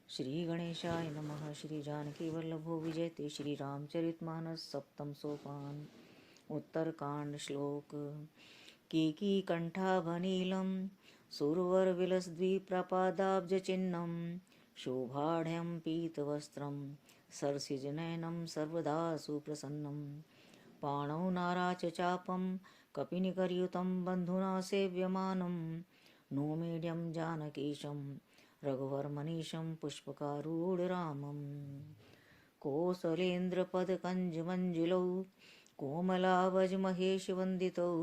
श्री गणेशाय नमः। श्री जानकी वल्लभो विजयते। श्री रामचरितमानस सप्तम सोपान। उत्तरकांड श्लोक। कीकी कंठाभनीलं सुरवरविलसद्विप्रपादाब्जचिह्नं शोभाढ्यं पीतवस्त्रं सरसिजनयनं सर्वदा सुप्रसन्नं पाणौ नाराचचापं कपिनिकरयुतं बन्धुना सेव्यमानं नौमीड्यं जानकीशं रघुवर्मनीशं पुष्पकारूढरामम् कोसलेन्द्रपदकञ्जमञ्जुलौ कोमलावजमहेशवन्दितौ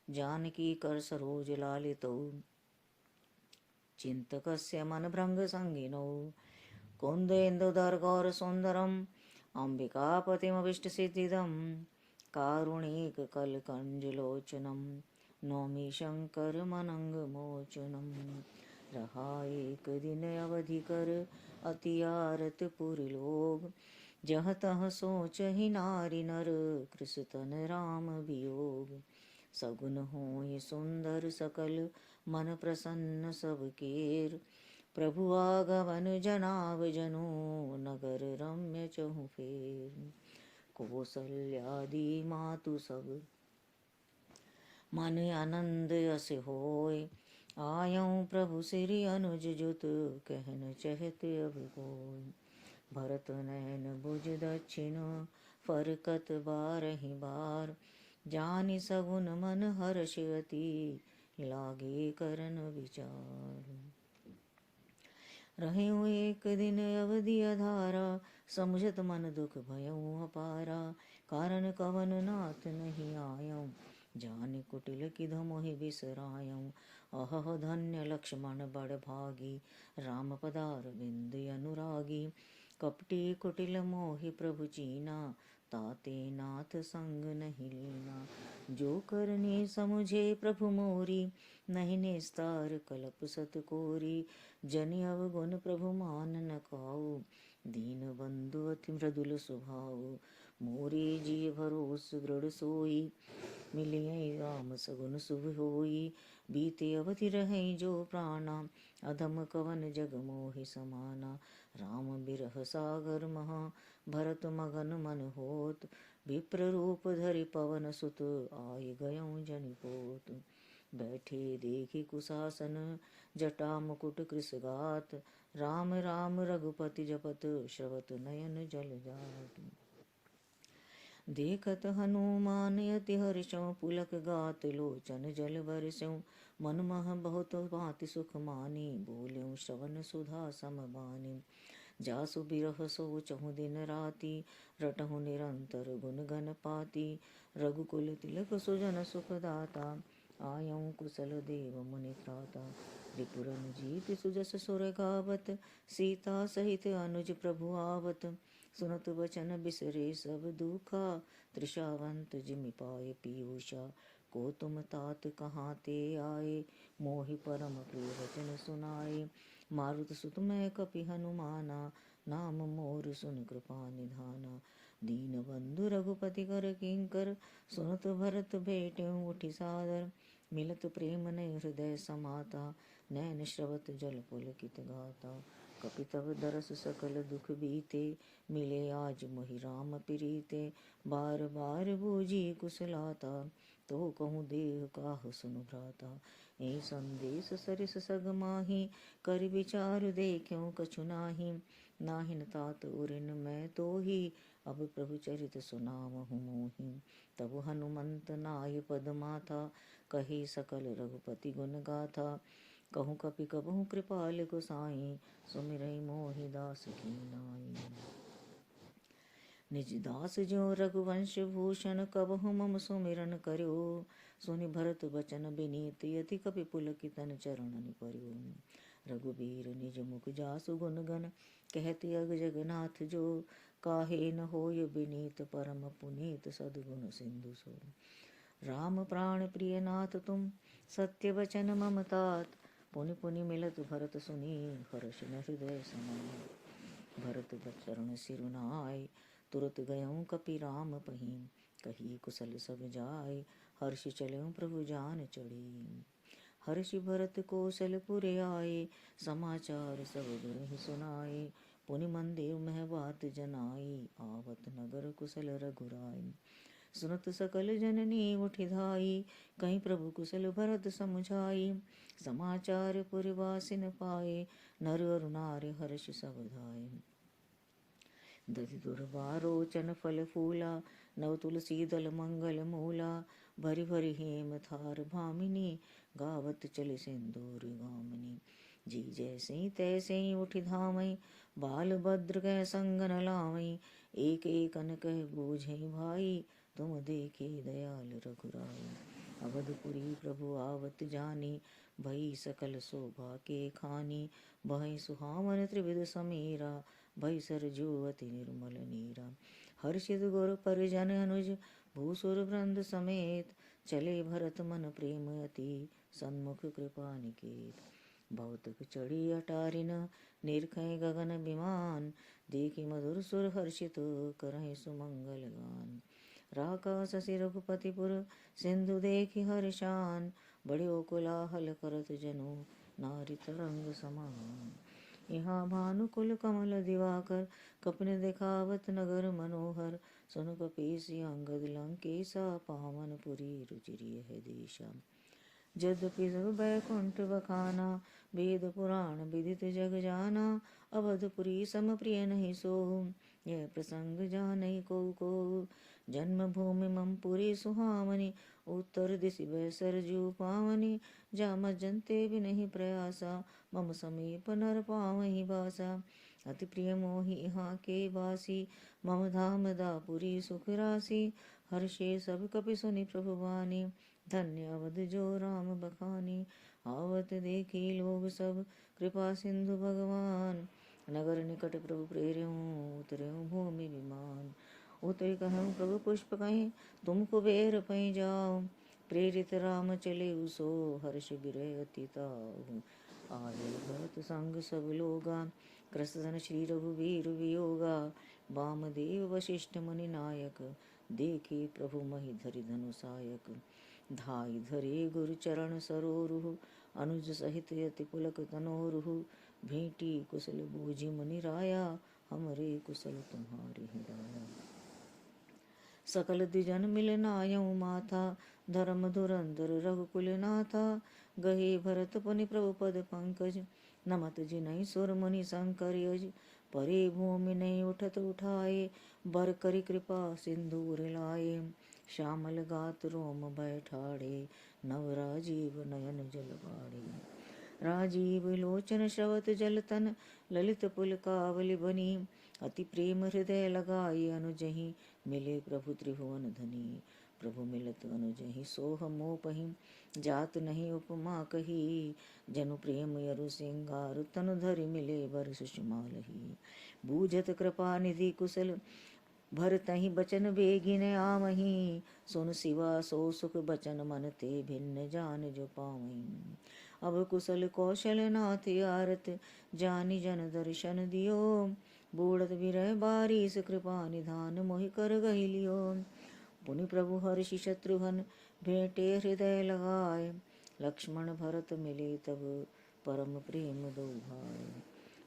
जानकीकरसरोजलालितौ चिन्तकस्य मनभृङ्गसङ्गिनौ कुन्देन्दुधरगौरसुन्दरम् अम्बिकापतिमभीष्टसिद्धिदं कारुणिककलकञ्जलोचनं नौमि शङ्करमनङ्गमोचनं रहा एक दिन अवधि कर अति आरत पुर लोग जहाँ तहाँ सोचहि नारी नर कृषतन राम वियोग सगुन होय सुंदर सकल मन प्रसन्न सब केर प्रभु आगमन जनाव जनु नगर रम्य चहु फेर कौसल्यादि मातु सब मन आनंद अस होय आयऊँ प्रभु श्री अनुज जुत कहन चहत अब कोय भरत नयन बुझ दक्षिण फरकत बारहि बार जानि सगुन मन हर्ष अति लागे करन विचार रहूँ एक दिन अवधि अधारा समुझत मन दुख भयऊँ अपारा कारण कवन नाथ नहीं आयऊँ जानि कुटिल किध मोहि बिसरायऊँ अहह धन्य लक्ष्मण बड़ भागी राम पदार बिंद अनुरागी कपटी कुटिल मोहि प्रभु चीना ताते नाथ संग नहीं लीना जो करनी समुझे प्रभु मोरी नहीं निस्तार कलप सत कोरी जनि अवगुण प्रभु मान न काऊ दीन बंधु अति मृदुल स्वभाव मोरी जी भरोस दृढ़ सोई मिलियै राम सगुन शुभ होई बीते अवधि रहे जो प्राणा अधम कवन जग मोहि समाना राम बिरह सागर महा भरत मगन मन होत विप्र रूप धरि पवन सुत आय गयऊँ जनिपोत बैठे देखी कुशासन जटा मुकुट कृसगात राम राम रघुपति जपत श्रवत नयन जल जात देखत हनुमान अति हर्षौ पुलक गात लोचन जल बरसौ मन मह बहुत भांति सुख मानी बोल्यों श्रवण सुधा समबानी जासु बिरह सोचहु दिन राति रटहु निरंतर गुण गण पाती रघुकुल तिलक सुजन सुखदाता आयऊँ कुशल देव मुनि त्राता रिपुरन जीत सुजस सुर गावत सीता सहित अनुज प्रभु आवत सुनत वचन बिसरे सब दुखा त्रिषावंत जिमि पाए पीयूषा को तुम तात कहाँ ते आए मोहि परम प्रिय वचन सुनाए मारुत सुत मैं कपि हनुमाना नाम मोर सुन कृपा निधाना दीन बंधु रघुपति कर किंकर सुनत भरत भेटें उठि सादर मिलत प्रेम नय हृदय समाता नैन श्रवत जल पुलकित गाता कपि तब दरस सकल दुख बीते मिले आज मोहि राम प्रीते बार बार बूझी कुशलाता तो कहूँ देह काहु सुनु भ्राता ए संदेश सरिस सग माही कर विचार देख्यों कछु नाही नाहिन तात उरिन मैं तो ही अब प्रभु चरित सुनावहु मोहि तब हनुमंत नाय पद माथा कही सकल रघुपति गुण गाथा कहूँ कपि कबहु कृपाल गोसाई सुमिरै मोहि दास की नाई निज दास जो रघुवंश भूषण कबहु मम सुमिरन कर्यो सुनि भरत बचन बिनीत यति कपि पुलकितन चरणन पर्यो रघुबीर निज मुख जासु गुण गण कहते अग जगन्नाथ जो काहे न होय बिनीत परम पुनीत सद्गुण सिंधु सो राम प्राण प्रिय नाथ तुम सत्य वचन मम तात पुनि पुनि मिलत भरत सुनी हर्ष न हृदय समाए भरत चरण सिरुनाय तुरत गयऊँ कपि राम पहीं कही कुशल सब जाय हर्ष चलऊँ प्रभु जान चढ़ी हर्षि भरत कौशलपुर आए, समाचार सब गुरहि सुनाए। पुनि मंदिर मह बात जनाई, आवत नगर कुशल रघुराई। सुनत सकल जननी उठि धाई, कहीं प्रभु कुशल भरत समुझाई। समाचार पुरवासिन पाए, नर अरु नारि हर्ष सब धाय। दधि दुर्वारोचन फल फूला, नव तुलसी दल मंगल मूला। भरि भरि हेम थार भामिनी, गावत चले सिंदूर गामिनी। जी जैसे तैसे उठि धामई, बाल भद्र कह संग न लावई। एक एक अन कह बूझे भाई, तुम देखे दयाल रघुराई। अवधपुरी प्रभु आवत जानी, भई सकल शोभा के खानी। भई सुहावन त्रिविध समीरा, भई सरजू अति निर्मल नीरा। हर्षित गुर परिजन अनुज, भूसुर वृंद समेत। चले भरत मन प्रेम अति, सन्मुख कृपा निकेत। भौतक चढ़ी अटारिन, निरखै गगन विमान। देखि मधुर सुर हर्षित, करहि सुमंगल गान। राका शशि रघुपतिपुर, सिंधु देखि हर्षान। बड़्यो कोलाहल करत जनु, नारी तरंग समान। यहाँ भानुकुल कमल दिवाकर, कपिन दिखावत नगर मनोहर। सुन कपीसि अंगद लंकेशा, पावन पुरी रुचिर यह देशा। यद्यपि सब बैकुंठ बखाना, वेद पुराण विदित जग जाना। अवधपुरी सम प्रिय नहीं सोहु, यह प्रसंग जानई को। जन्मभूमि मम पुरी सुहावनी, उत्तर दिशि वह सरजू पावनी। जा मज्जनते भी नहीं प्रयासा, मम समीप नर पावहीं बासा। अति प्रिय मोहि यहाँ के वासी, मम धाम दापुरी सुख राशि। हर्षे सब कपि सुनि प्रभु बानी, धन्य अवध जो राम बखानी। आवत देखी लोग सब, कृपा सिंधु भगवान। नगर निकट प्रभु प्रेर्यहूँ, उतर्यहूँ भूमि विमान। उतरि कहूँ प्रभु पुष्प कहीं, तुम कुबेर पै जाओ। प्रेरित राम चले उसो, हर्ष विरह अति ताऊ। आये भरत संग सब लोगा, कृष्ण श्री रघुवीर वियोगा। वामदेव वशिष्ठ मुनि नायक, देखे प्रभु महि धरि धनुषायक। धाई धरे गुरु चरण सरोरुह, अनुज सहित यति पुलक तनोरुह। भेंटी कुशल बूझि मुनि राया, हमरे कुशल तुम्हारे हिराया। सकल द्विजन मिल नायऊ माथा, धर्म धुरंधर रघुकुल नाथा। गहे भरत पुनि प्रभु पद पंकज, नमत जिनहि सुर मुनि शंकर यज। परे भूमि नहीं उठत उठाए, बर करि कृपा सिंदूर लाए। श्यामल गात रोम बैठाड़े, नव राजीव नयन जल बाड़े। राजीव लोचन श्रवत जलतन, ललित पुल कावली बनी। अति प्रेम हृदय लगाई अनुजहि, मिले प्रभु त्रिभुवन धनी। प्रभु मिलत अनुजहि सोह मोपहि, जात नहीं उपमा कही। जनु प्रेम यरु सिंगार, तनु धरि मिले बर सुषमालही। बूझत कृपा निधि कुशल, भरतहि बचन बेगिन आवहीं। सुन सिवा सो सुख बचन मन ते, भिन्न जान जो पावहीं। अब कुशल कौशल नाथ आरत, जानि जन दर्शन दियो। बूढ़त विरह बारिश कृपा निधान, मोहि कर गहि लियो। पुनि प्रभु हर्षि शत्रुघ्न, भेंटे हृदय लगाए। लक्ष्मण भरत मिले तब, परम प्रेम दो भाई।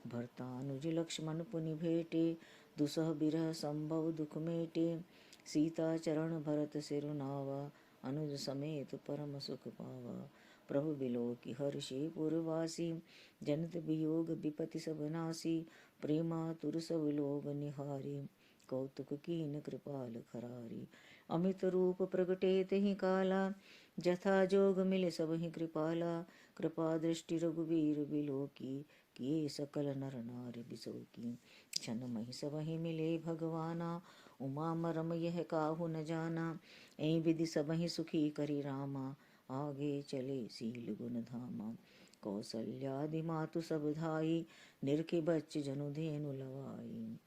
भरतानुज लक्ष्मण पुनि भेटे, दुसह बिरह संभव दुख मेटे। सीता चरण भरत सिरु नावा, अनुज समेत परम सुख पावा। प्रभु बिलोकि हर्षि पुरवासी, जनित वियोग विपति सब नासी। प्रेमातुर सब लोग निहारे, कौतुक कीन कृपाल खरारी। अमित रूप प्रगटे तेहि काला, जथा जोग मिले सबहि कृपाला। कृपा दृष्टि रघुवीर बिलोकी, किए सकल नर नारि बिसोकी। क्षण महि सबहि मिले भगवाना, उमा मरम यह काहू न जाना। ऐ विधि सबहि सुखी करि रामा, आगे चले सील गुण धामा। कौसल्यादि मातु सब धाई, निरखे बच्च जनु धेनु लवाई।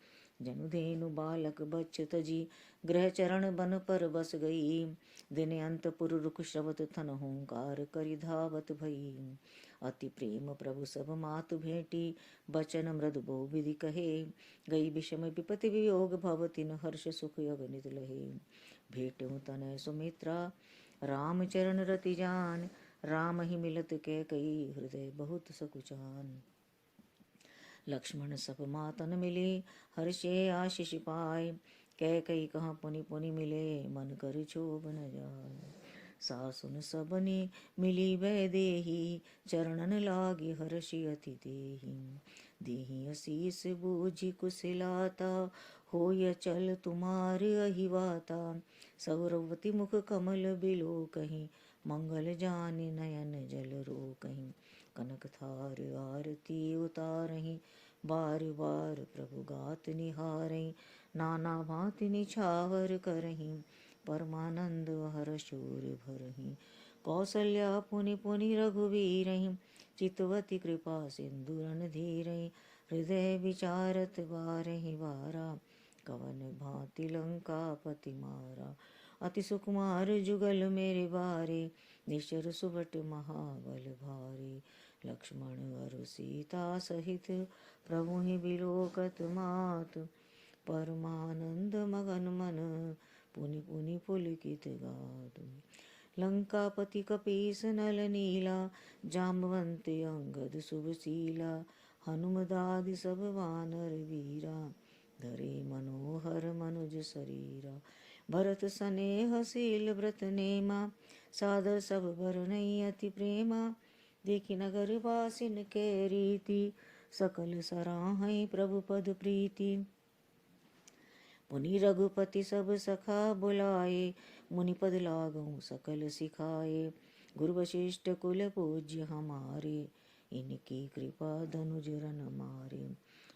जनु धेनु बालक बच्च तजी, गृह चरण बन पर बस गई। दिन अंतपुर रुख श्रवत थन हुंकार, करि धावत भई। अति प्रेम प्रभु सब मातु भेंटी, बचन मृदु बहु विधि कहे। गई विषम विपति वियोग भव, तिन हर्ष सुख अगणित लहे। भेटहु तनय सुमित्रा, राम चरण रति जान। राम ही मिलत कैकई हृदय बहुत सकुचान। लक्ष्मण सब मातन मिले हर्षे आशीष पाए, कैकई कहाँ पुनि पुनि मिले मन कर क्षोभ न जाए। सासुन सबने मिली वैदेही, चरणन लागे हर्षि अति देही। देही असीस बूझि कुशलाता, होय चल तुम्हार अहिवाता। सौरवती मुख कमल बिलो कहीं, मंगल जानि नयन जल रो कहीं। कनक थार आरती उतारहीं, बार बार प्रभु गात निहारहीं। नाना भांति निछावर करहीं, परमानंद हर्षोर भरहीं। कौसल्या पुनि पुनि रघुवीरहीं, चितवती कृपा सिंधुरन धीरहीं। हृदय विचारत बारहि बारा, कवन भांति लंकापति मारा। अति सुकुमार जुगल मेरे बारे, निश्चर सुबट महाबल भारे। लक्ष्मण और सीता सहित, प्रभु ही बिलोकत मात। परमानंद मगन मन, पुनि पुनि पुलकित गात। लंकापति कपीस नल नीला, जाम्बवंत अंगद शुभशीला। हनुमदादि सब वानर वीरा, धरे मनोहर मनुज शरीरा। भरत सनेह शील व्रत नेमा, सादर सब बरनई अति प्रेमा। देखि नगर वासिन के रीति, सकल सराहै प्रभु पद प्रीति। पुनि रघुपति सब सखा बुलाए, मुनिपद लागऊं सकल सिखाए। गुरु वशिष्ठ कुल पूज्य हमारे, इनकी कृपा धनुज रन मारे।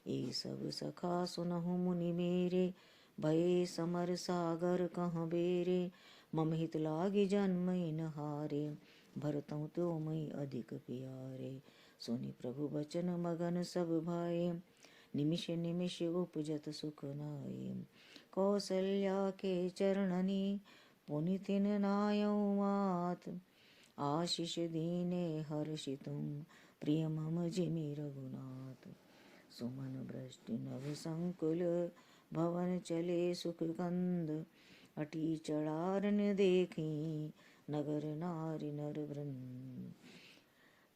ये सब सखा सुनहु मुनि मेरे, भये समर सागर कहाँ बेरे। मम हित लागी जन्म इन हारे, भरतहु तो मई अधिक प्यारे। सुनि प्रभु बचन मगन सब भाए, निमिष निमिष उपजत सुख नाए। कौसल्या के चरणनी, पुनितिन नायऊ मात। आशीष दीने हर्षितुम, प्रिय मम जिमि रघुनाथ। सुमन वृष्टि नभ संकुल, भवन चले सुख कंद। अटी चढ़ारन देखी, नगर नारी नर वृंद।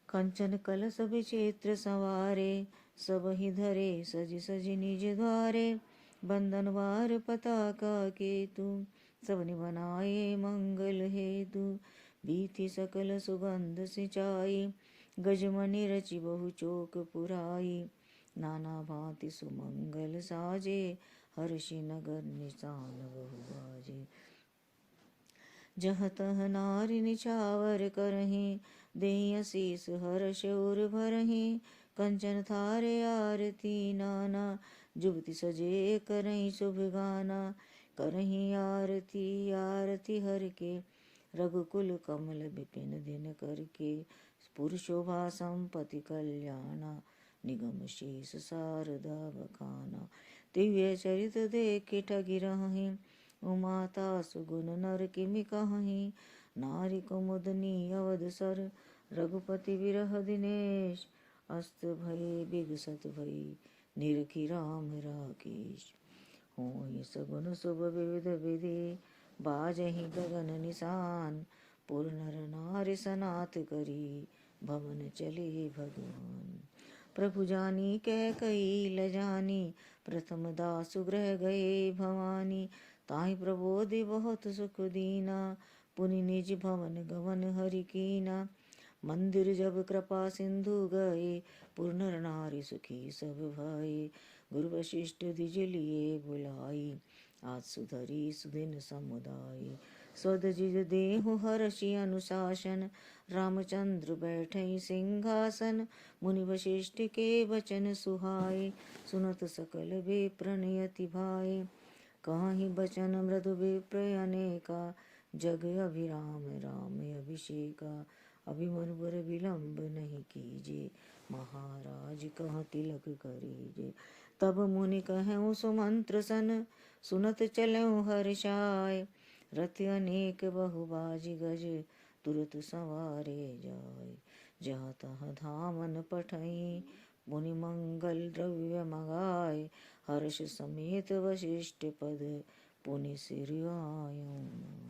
कंचन कलश विचित्र संवारे, सब ही धरे सज सज निज द्वारे। बंधनवार पताका केतु, सबनि बनाए मंगल हेतु। बीति सकल सुगंध सिंचाई, गजमणि रचि बहु चोक पुराई। नाना भांति सुमंगल साजे, हर्षि नगर निशान बहु बाजे। जहाँ तहाँ नारी निछावर करहीं, देहि असीस हर्ष उर भरहीं। कंचन थारे आरती नाना, जुगति सजे करहीं शुभ गाना। करहीं आरती आरती हर के, रघुकुल कमल विपिन दिन करके। पुरुषोभा संपत्ति कल्याणा, निगम शेष शारदा बखाना। दिव्य चरित देख ठगी रहीं, उमाता सुगुण नर किमि कहहीं। नारी कुमुदनी अवध सर, रघुपति विरह दिनेश। अस्त भय बिगसत भई, निरखी राम राकेश। होय सगुन शुभ विविध विधि, बाजहि गगन निशान। पुर नर नारि सनाथ करी, भवन चले भगवान। प्रभु जानी कैकई लजानी, प्रथम दासु गृह गए भवानी। ताहि प्रबोधि बहुत सुख दीना, पुनि निज भवन गवन हरि कीना। मंदिर जब कृपा सिंधु गए, पुर नर नारी सुखी सब भये। गुरु वशिष्ठ द्विज लिए बुलाई, आज सुधरी सुदिन समुदाय। स्वद जिज देहु हर्षि अनुशासन, रामचंद्र बैठई सिंहासन। मुनि वशिष्ठ के वचन सुहाए, सुनत सकल विप्र नियति भाए। कहाहि बचन मृदु विप्र अनेका, जग अभिराम राम अभिषेका। अभिमनुबर विलंब नहीं कीजे, महाराज कहाँ तिलक करीजे। तब मुनि कहऊँ सुमंत्र सन, सुनत चलऊँ हर्षाय। रथ अनेक बहु बाजी गज, तुरत संवारे जाय। जहाँ तहाँ धामन पठई, मुनि मंगल द्रव्य मंगाए। हर्ष समेत वशिष्ठ पद, पुनि सिर आयूं।